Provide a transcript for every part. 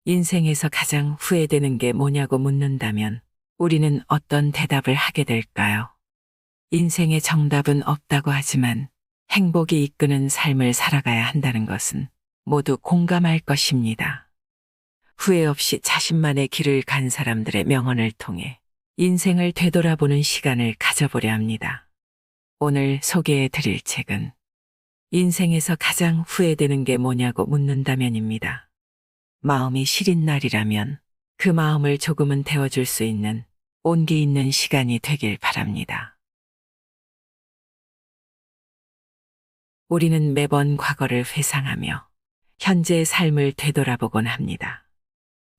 인생에서 가장 후회되는 게 뭐냐고 묻는다면 우리는 어떤 대답을 하게 될까요? 인생의 정답은 없다고 하지만 행복이 이끄는 삶을 살아가야 한다는 것은 모두 공감할 것입니다. 후회 없이 자신만의 길을 간 사람들의 명언을 통해 인생을 되돌아보는 시간을 가져보려 합니다. 오늘 소개해 드릴 책은 인생에서 가장 후회되는 게 뭐냐고 묻는다면입니다. 마음이 시린 날이라면 그 마음을 조금은 데워줄 수 있는 온기 있는 시간이 되길 바랍니다. 우리는 매번 과거를 회상하며 현재의 삶을 되돌아보곤 합니다.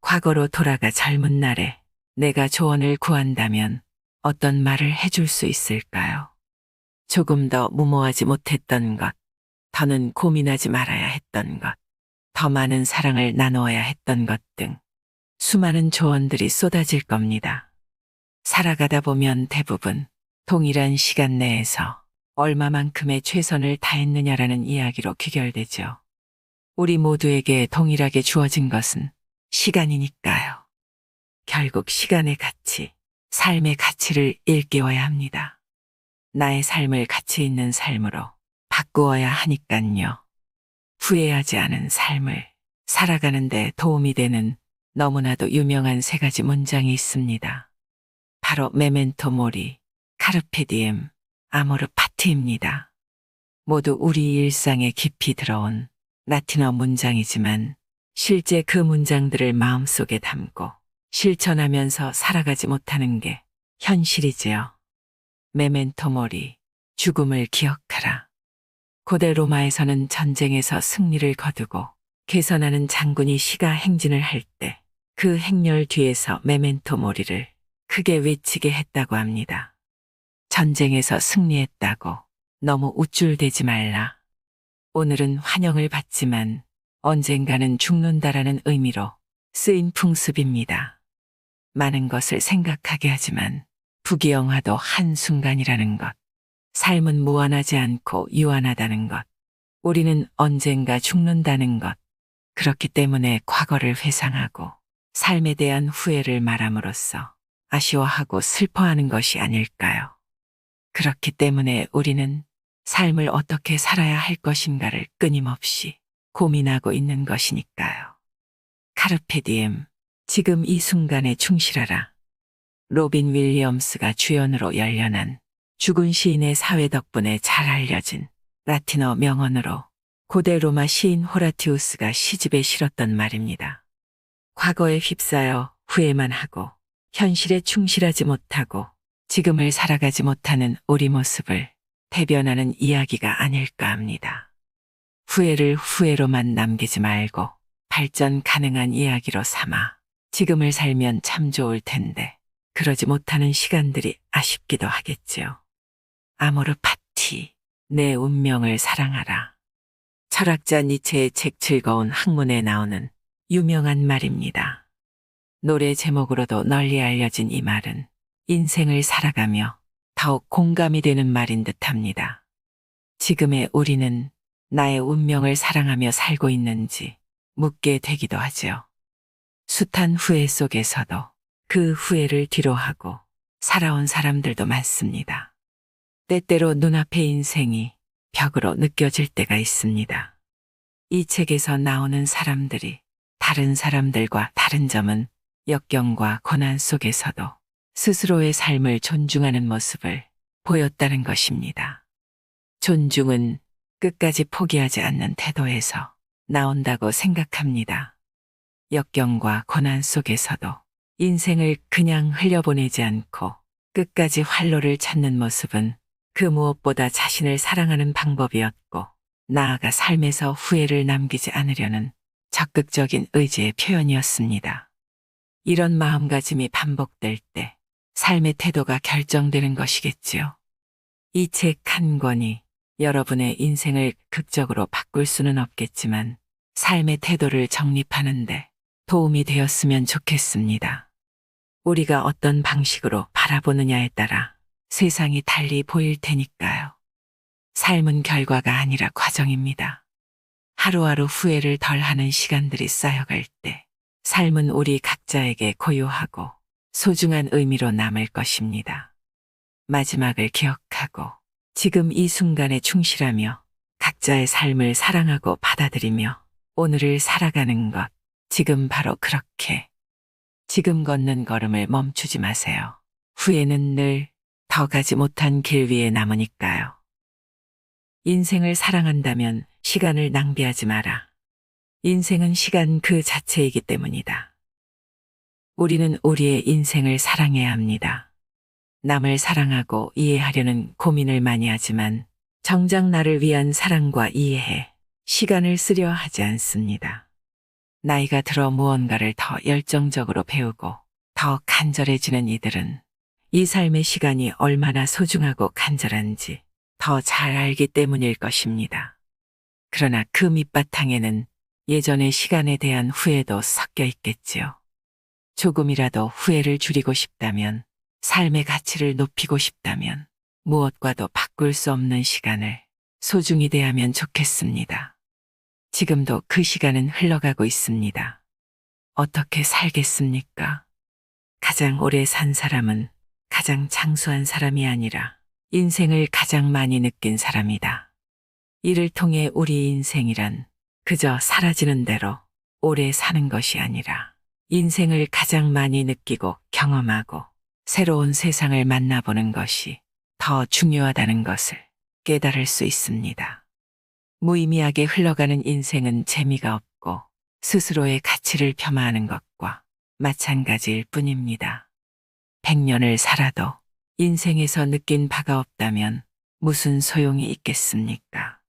과거로 돌아가 젊은 날에 내가 조언을 구한다면 어떤 말을 해줄 수 있을까요? 조금 더 무모하지 못했던 것, 더는 고민하지 말아야 했던 것, 더 많은 사랑을 나누어야 했던 것 등 수많은 조언들이 쏟아질 겁니다. 살아가다 보면 대부분 동일한 시간 내에서 얼마만큼의 최선을 다했느냐라는 이야기로 귀결되죠. 우리 모두에게 동일하게 주어진 것은 시간이니까요. 결국 시간의 가치, 삶의 가치를 일깨워야 합니다. 나의 삶을 가치 있는 삶으로 바꾸어야 하니깐요. 후회하지 않은 삶을 살아가는 데 도움이 되는 너무나도 유명한 세 가지 문장이 있습니다. 바로 메멘토 모리, 카르페 디엠, 아모르 파티입니다. 모두 우리 일상에 깊이 들어온 라틴어 문장이지만 실제 그 문장들을 마음속에 담고 실천하면서 살아가지 못하는 게 현실이지요. 메멘토 모리, 죽음을 기억하라. 고대 로마에서는 전쟁에서 승리를 거두고 개선하는 장군이 시가 행진을 할 때 그 행렬 뒤에서 메멘토 모리를 크게 외치게 했다고 합니다. 전쟁에서 승리했다고 너무 우쭐대지 말라. 오늘은 환영을 받지만 언젠가는 죽는다라는 의미로 쓰인 풍습입니다. 많은 것을 생각하게 하지만 부귀영화도 한순간이라는 것. 삶은 무한하지 않고 유한하다는 것. 우리는 언젠가 죽는다는 것. 그렇기 때문에 과거를 회상하고 삶에 대한 후회를 말함으로써 아쉬워하고 슬퍼하는 것이 아닐까요? 그렇기 때문에 우리는 삶을 어떻게 살아야 할 것인가를 끊임없이 고민하고 있는 것이니까요. 카르페 디엠, 지금 이 순간에 충실하라. 로빈 윌리엄스가 주연으로 열연한 죽은 시인의 사회 덕분에 잘 알려진 라틴어 명언으로 고대 로마 시인 호라티우스가 시집에 실었던 말입니다. 과거에 휩싸여 후회만 하고 현실에 충실하지 못하고 지금을 살아가지 못하는 우리 모습을 대변하는 이야기가 아닐까 합니다. 후회를 후회로만 남기지 말고 발전 가능한 이야기로 삼아 지금을 살면 참 좋을 텐데 그러지 못하는 시간들이 아쉽기도 하겠지요. 아모르 파티, 내 운명을 사랑하라. 철학자 니체의 책 즐거운 학문에 나오는 유명한 말입니다. 노래 제목으로도 널리 알려진 이 말은 인생을 살아가며 더욱 공감이 되는 말인 듯합니다. 지금의 우리는 나의 운명을 사랑하며 살고 있는지 묻게 되기도 하죠. 숱한 후회 속에서도 그 후회를 뒤로하고 살아온 사람들도 많습니다. 때때로 눈앞의 인생이 벽으로 느껴질 때가 있습니다. 이 책에서 나오는 사람들이 다른 사람들과 다른 점은 역경과 고난 속에서도 스스로의 삶을 존중하는 모습을 보였다는 것입니다. 존중은 끝까지 포기하지 않는 태도에서 나온다고 생각합니다. 역경과 고난 속에서도 인생을 그냥 흘려보내지 않고 끝까지 활로를 찾는 모습은 그 무엇보다 자신을 사랑하는 방법이었고 나아가 삶에서 후회를 남기지 않으려는 적극적인 의지의 표현이었습니다. 이런 마음가짐이 반복될 때 삶의 태도가 결정되는 것이겠지요. 이 책 한 권이 여러분의 인생을 극적으로 바꿀 수는 없겠지만 삶의 태도를 정립하는데 도움이 되었으면 좋겠습니다. 우리가 어떤 방식으로 바라보느냐에 따라 세상이 달리 보일 테니까요. 삶은 결과가 아니라 과정입니다. 하루하루 후회를 덜 하는 시간들이 쌓여갈 때 삶은 우리 각자에게 고유하고 소중한 의미로 남을 것입니다. 마지막을 기억하고 지금 이 순간에 충실하며 각자의 삶을 사랑하고 받아들이며 오늘을 살아가는 것, 지금 바로 그렇게. 지금 걷는 걸음을 멈추지 마세요. 후회는 늘 더 가지 못한 길 위에 남으니까요. 인생을 사랑한다면 시간을 낭비하지 마라. 인생은 시간 그 자체이기 때문이다. 우리는 우리의 인생을 사랑해야 합니다. 남을 사랑하고 이해하려는 고민을 많이 하지만 정작 나를 위한 사랑과 이해에 시간을 쓰려 하지 않습니다. 나이가 들어 무언가를 더 열정적으로 배우고 더 간절해지는 이들은 이 삶의 시간이 얼마나 소중하고 간절한지 더 잘 알기 때문일 것입니다. 그러나 그 밑바탕에는 예전의 시간에 대한 후회도 섞여 있겠지요. 조금이라도 후회를 줄이고 싶다면, 삶의 가치를 높이고 싶다면 무엇과도 바꿀 수 없는 시간을 소중히 대하면 좋겠습니다. 지금도 그 시간은 흘러가고 있습니다. 어떻게 살겠습니까? 가장 오래 산 사람은 가장 장수한 사람이 아니라 인생을 가장 많이 느낀 사람이다. 이를 통해 우리 인생이란 그저 사라지는 대로 오래 사는 것이 아니라 인생을 가장 많이 느끼고 경험하고 새로운 세상을 만나보는 것이 더 중요하다는 것을 깨달을 수 있습니다. 무의미하게 흘러가는 인생은 재미가 없고 스스로의 가치를 폄하하는 것과 마찬가지일 뿐입니다. 100년을 살아도 인생에서 느낀 바가 없다면 무슨 소용이 있겠습니까?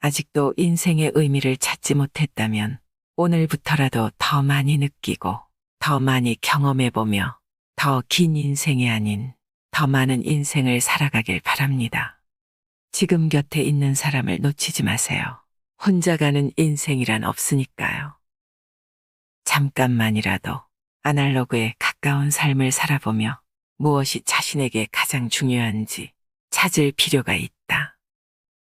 아직도 인생의 의미를 찾지 못했다면 오늘부터라도 더 많이 느끼고 더 많이 경험해보며 더 긴 인생이 아닌 더 많은 인생을 살아가길 바랍니다. 지금 곁에 있는 사람을 놓치지 마세요. 혼자 가는 인생이란 없으니까요. 잠깐만이라도 아날로그에 가까운 삶을 살아보며 무엇이 자신에게 가장 중요한지 찾을 필요가 있다.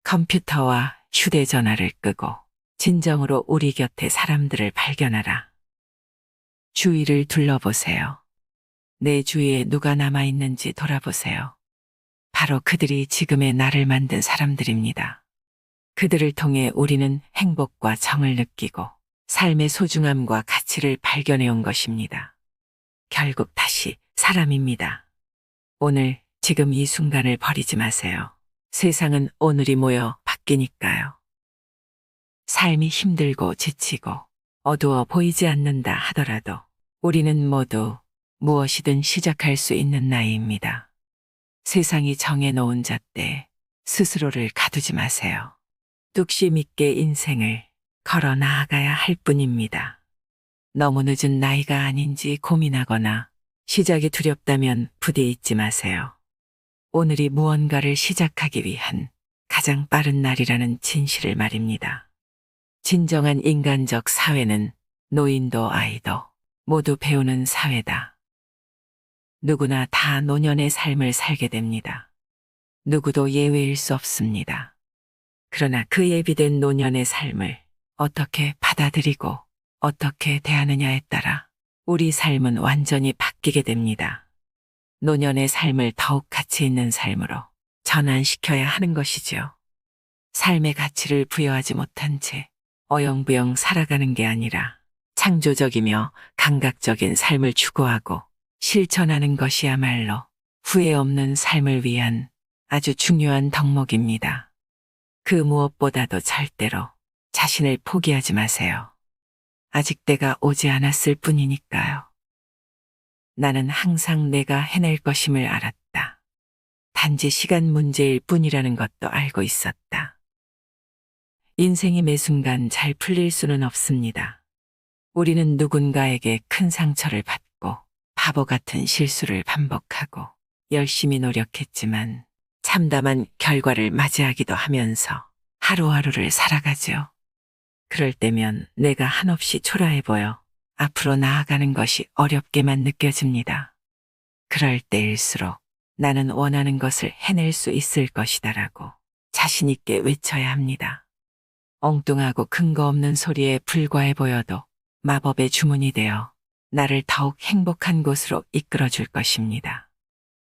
컴퓨터와 휴대전화를 끄고 진정으로 우리 곁에 사람들을 발견하라. 주위를 둘러보세요. 내 주위에 누가 남아있는지 돌아보세요. 바로 그들이 지금의 나를 만든 사람들입니다. 그들을 통해 우리는 행복과 정을 느끼고 삶의 소중함과 가치를 발견해 온 것입니다. 결국 다시 사람입니다. 오늘, 지금 이 순간을 버리지 마세요. 세상은 오늘이 모여 바뀌니까요. 삶이 힘들고 지치고 어두워 보이지 않는다 하더라도 우리는 모두 무엇이든 시작할 수 있는 나이입니다. 세상이 정해놓은 잣대에 스스로를 가두지 마세요. 뚝심 있게 인생을 걸어 나아가야 할 뿐입니다. 너무 늦은 나이가 아닌지 고민하거나 시작이 두렵다면 부디 잊지 마세요. 오늘이 무언가를 시작하기 위한 가장 빠른 날이라는 진실을 말입니다. 진정한 인간적 사회는 노인도 아이도 모두 배우는 사회다. 누구나 다 노년의 삶을 살게 됩니다. 누구도 예외일 수 없습니다. 그러나 그 예비된 노년의 삶을 어떻게 받아들이고 어떻게 대하느냐에 따라 우리 삶은 완전히 바뀌게 됩니다. 노년의 삶을 더욱 가치 있는 삶으로 전환시켜야 하는 것이지요. 삶의 가치를 부여하지 못한 채 어영부영 살아가는 게 아니라 창조적이며 감각적인 삶을 추구하고 실천하는 것이야말로 후회 없는 삶을 위한 아주 중요한 덕목입니다. 그 무엇보다도 절대로 자신을 포기하지 마세요. 아직 때가 오지 않았을 뿐이니까요. 나는 항상 내가 해낼 것임을 알았다. 단지 시간 문제일 뿐이라는 것도 알고 있었다. 인생이 매 순간 잘 풀릴 수는 없습니다. 우리는 누군가에게 큰 상처를 받고 바보 같은 실수를 반복하고 열심히 노력했지만 참담한 결과를 맞이하기도 하면서 하루하루를 살아가죠. 그럴 때면 내가 한없이 초라해 보여 앞으로 나아가는 것이 어렵게만 느껴집니다. 그럴 때일수록 나는 원하는 것을 해낼 수 있을 것이다라고 자신 있게 외쳐야 합니다. 엉뚱하고 근거 없는 소리에 불과해 보여도 마법의 주문이 되어 나를 더욱 행복한 곳으로 이끌어 줄 것입니다.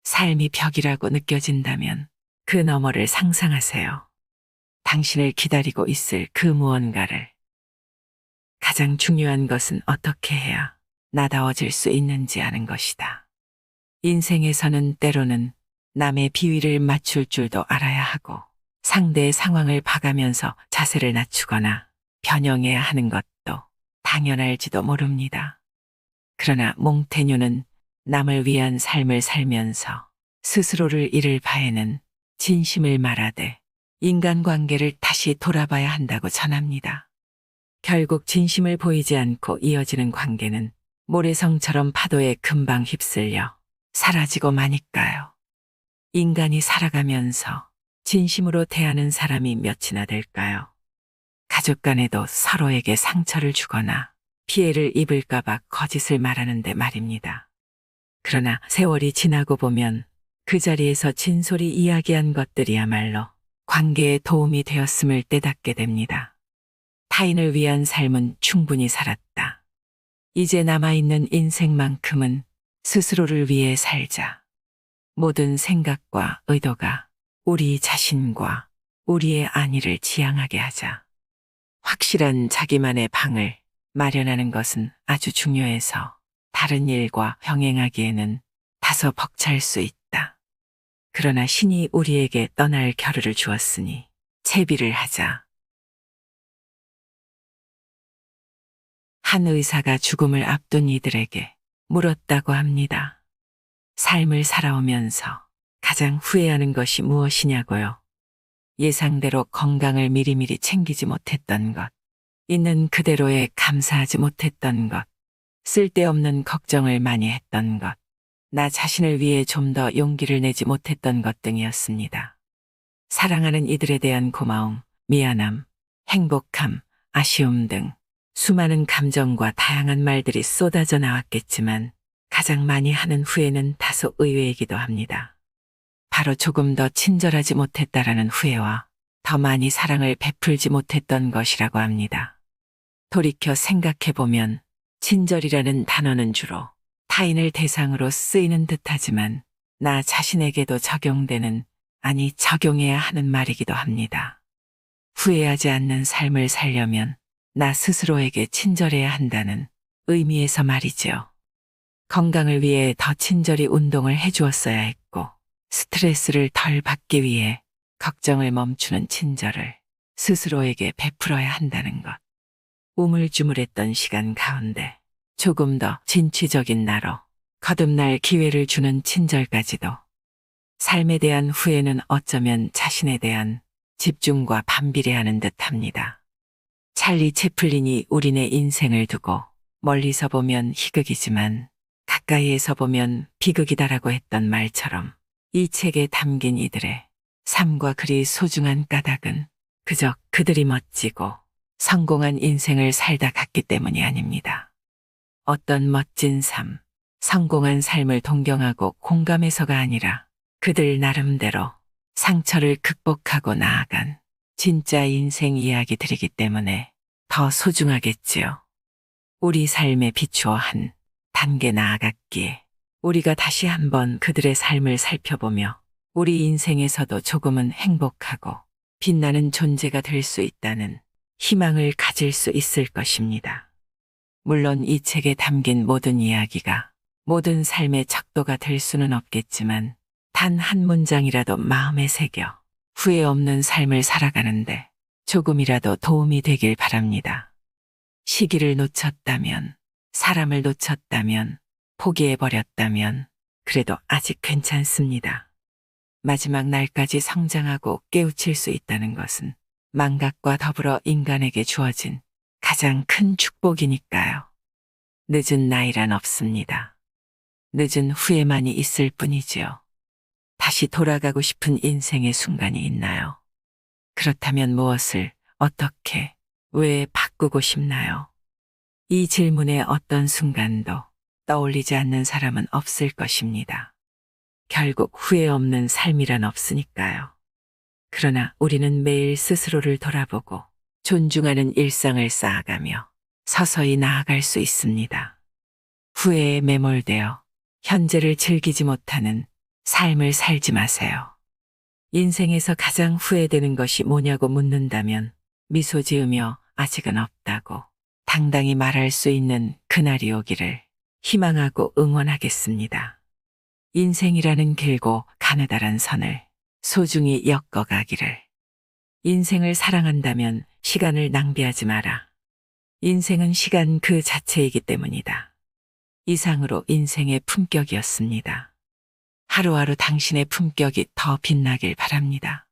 삶이 벽이라고 느껴진다면 그 너머를 상상하세요. 당신을 기다리고 있을 그 무언가를. 가장 중요한 것은 어떻게 해야 나다워질 수 있는지 아는 것이다. 인생에서는 때로는 남의 비위를 맞출 줄도 알아야 하고 상대의 상황을 봐가면서 자세를 낮추거나 변형해야 하는 것도 당연할지도 모릅니다. 그러나 몽테뉴는 남을 위한 삶을 살면서 스스로를 잃을 바에는 진심을 말하되 인간관계를 다시 돌아봐야 한다고 전합니다. 결국 진심을 보이지 않고 이어지는 관계는 모래성처럼 파도에 금방 휩쓸려 사라지고 마니까요. 인간이 살아가면서 진심으로 대하는 사람이 몇이나 될까요? 가족 간에도 서로에게 상처를 주거나 피해를 입을까봐 거짓을 말하는데 말입니다. 그러나 세월이 지나고 보면 그 자리에서 진솔히 이야기한 것들이야말로 관계에 도움이 되었음을 깨닫게 됩니다. 타인을 위한 삶은 충분히 살았다. 이제 남아있는 인생만큼은 스스로를 위해 살자. 모든 생각과 의도가 우리 자신과 우리의 안위를 지향하게 하자. 확실한 자기만의 방을 마련하는 것은 아주 중요해서 다른 일과 병행하기에는 다소 벅찰 수 있다. 그러나 신이 우리에게 떠날 겨를을 주었으니 채비를 하자. 한 의사가 죽음을 앞둔 이들에게 물었다고 합니다. 삶을 살아오면서 가장 후회하는 것이 무엇이냐고요? 예상대로 건강을 미리미리 챙기지 못했던 것, 있는 그대로에 감사하지 못했던 것, 쓸데없는 걱정을 많이 했던 것, 나 자신을 위해 좀 더 용기를 내지 못했던 것 등이었습니다. 사랑하는 이들에 대한 고마움, 미안함, 행복함, 아쉬움 등 수많은 감정과 다양한 말들이 쏟아져 나왔겠지만 가장 많이 하는 후회는 다소 의외이기도 합니다. 바로 조금 더 친절하지 못했다라는 후회와 더 많이 사랑을 베풀지 못했던 것이라고 합니다. 돌이켜 생각해보면 친절이라는 단어는 주로 타인을 대상으로 쓰이는 듯하지만 나 자신에게도 적용되는, 아니 적용해야 하는 말이기도 합니다. 후회하지 않는 삶을 살려면 나 스스로에게 친절해야 한다는 의미에서 말이죠. 건강을 위해 더 친절히 운동을 해주었어야 했고 스트레스를 덜 받기 위해 걱정을 멈추는 친절을 스스로에게 베풀어야 한다는 것. 우물쭈물했던 시간 가운데 조금 더 진취적인 나로 거듭날 기회를 주는 친절까지도. 삶에 대한 후회는 어쩌면 자신에 대한 집중과 반비례하는 듯합니다. 찰리 채플린이 우리네 인생을 두고 멀리서 보면 희극이지만 가까이에서 보면 비극이다라고 했던 말처럼 이 책에 담긴 이들의 삶과 그리 소중한 까닭은 그저 그들이 멋지고 성공한 인생을 살다 갔기 때문이 아닙니다. 어떤 멋진 삶, 성공한 삶을 동경하고 공감해서가 아니라 그들 나름대로 상처를 극복하고 나아간 진짜 인생 이야기들이기 때문에 더 소중하겠지요. 우리 삶에 비추어 한 단계 나아갔기에 우리가 다시 한번 그들의 삶을 살펴보며 우리 인생에서도 조금은 행복하고 빛나는 존재가 될 수 있다는 희망을 가질 수 있을 것입니다. 물론 이 책에 담긴 모든 이야기가 모든 삶의 척도가 될 수는 없겠지만 단 한 문장이라도 마음에 새겨 후회 없는 삶을 살아가는데 조금이라도 도움이 되길 바랍니다. 시기를 놓쳤다면, 사람을 놓쳤다면, 포기해버렸다면 그래도 아직 괜찮습니다. 마지막 날까지 성장하고 깨우칠 수 있다는 것은 망각과 더불어 인간에게 주어진 가장 큰 축복이니까요. 늦은 나이란 없습니다. 늦은 후회만이 있을 뿐이지요. 다시 돌아가고 싶은 인생의 순간이 있나요? 그렇다면 무엇을, 어떻게, 왜 바꾸고 싶나요? 이 질문에 어떤 순간도 떠올리지 않는 사람은 없을 것입니다. 결국 후회 없는 삶이란 없으니까요. 그러나 우리는 매일 스스로를 돌아보고 존중하는 일상을 쌓아가며 서서히 나아갈 수 있습니다. 후회에 매몰되어 현재를 즐기지 못하는 삶을 살지 마세요. 인생에서 가장 후회되는 것이 뭐냐고 묻는다면 미소 지으며 아직은 없다고 당당히 말할 수 있는 그날이 오기를 희망하고 응원하겠습니다. 인생이라는 길고 가느다란 선을 소중히 엮어가기를. 인생을 사랑한다면 시간을 낭비하지 마라. 인생은 시간 그 자체이기 때문이다. 이상으로 인생의 품격이었습니다. 하루하루 당신의 품격이 더 빛나길 바랍니다.